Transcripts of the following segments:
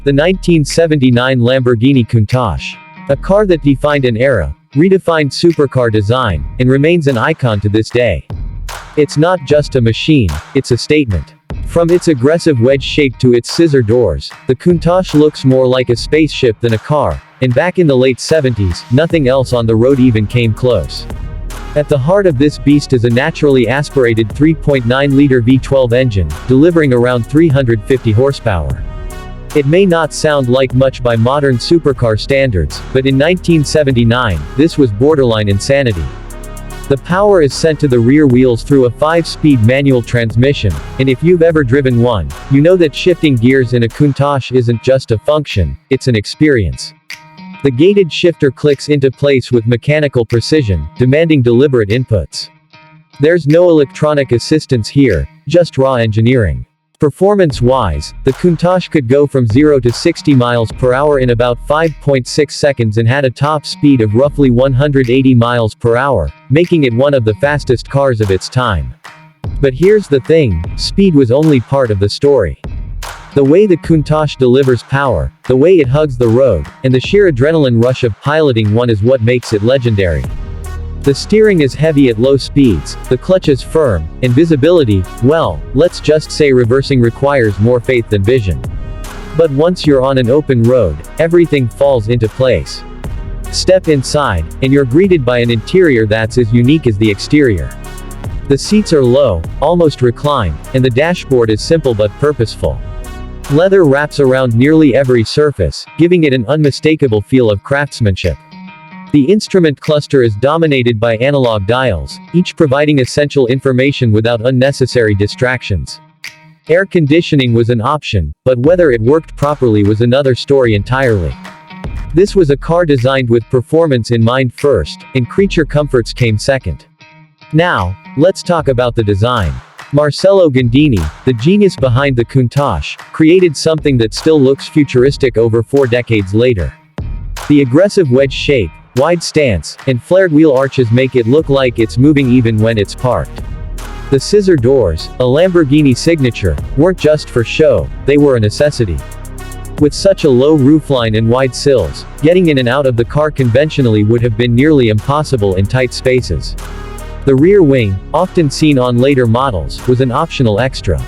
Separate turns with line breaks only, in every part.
The 1979 Lamborghini Countach. A car that defined an era, redefined supercar design, and remains an icon to this day. It's not just a machine, it's a statement. From its aggressive wedge shape to its scissor doors, the Countach looks more like a spaceship than a car, and back in the late 70s, nothing else on the road even came close. At the heart of this beast is a naturally aspirated 3.9-liter V12 engine, delivering around 350 horsepower. It may not sound like much by modern supercar standards, but in 1979, this was borderline insanity. The power is sent to the rear wheels through a 5-speed manual transmission, and if you've ever driven one, you know that shifting gears in a Countach isn't just a function, it's an experience. The gated shifter clicks into place with mechanical precision, demanding deliberate inputs. There's no electronic assistance here, just raw engineering. Performance-wise, the Countach could go from 0 to 60 miles per hour in about 5.6 seconds and had a top speed of roughly 180 miles per hour, making it one of the fastest cars of its time. But here's the thing, speed was only part of the story. The way the Countach delivers power, the way it hugs the road, and the sheer adrenaline rush of piloting one is what makes it legendary. The steering is heavy at low speeds, the clutch is firm, and visibility, well, let's just say reversing requires more faith than vision. But once you're on an open road, everything falls into place. Step inside, and you're greeted by an interior that's as unique as the exterior. The seats are low, almost reclined, and the dashboard is simple but purposeful. Leather wraps around nearly every surface, giving it an unmistakable feel of craftsmanship. The instrument cluster is dominated by analog dials, each providing essential information without unnecessary distractions. Air conditioning was an option, but whether it worked properly was another story entirely. This was a car designed with performance in mind first, and creature comforts came second. Now, let's talk about the design. Marcello Gandini, the genius behind the Countach, created something that still looks futuristic over 4 decades later. The aggressive wedge shape, wide stance, and flared wheel arches make it look like it's moving even when it's parked. The scissor doors, a Lamborghini signature, weren't just for show, they were a necessity. With such a low roofline and wide sills, getting in and out of the car conventionally would have been nearly impossible in tight spaces. The rear wing, often seen on later models, was an optional extra.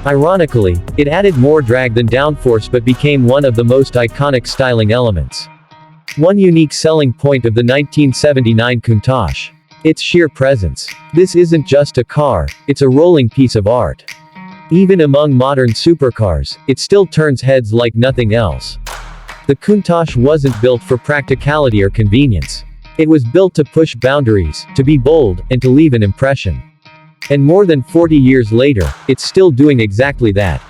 Ironically, it added more drag than downforce but became one of the most iconic styling elements. One unique selling point of the 1979 Countach. Its sheer presence. This isn't just a car, it's a rolling piece of art. Even among modern supercars, it still turns heads like nothing else. The Countach wasn't built for practicality or convenience. It was built to push boundaries, to be bold, and to leave an impression. And more than 40 years later, it's still doing exactly that.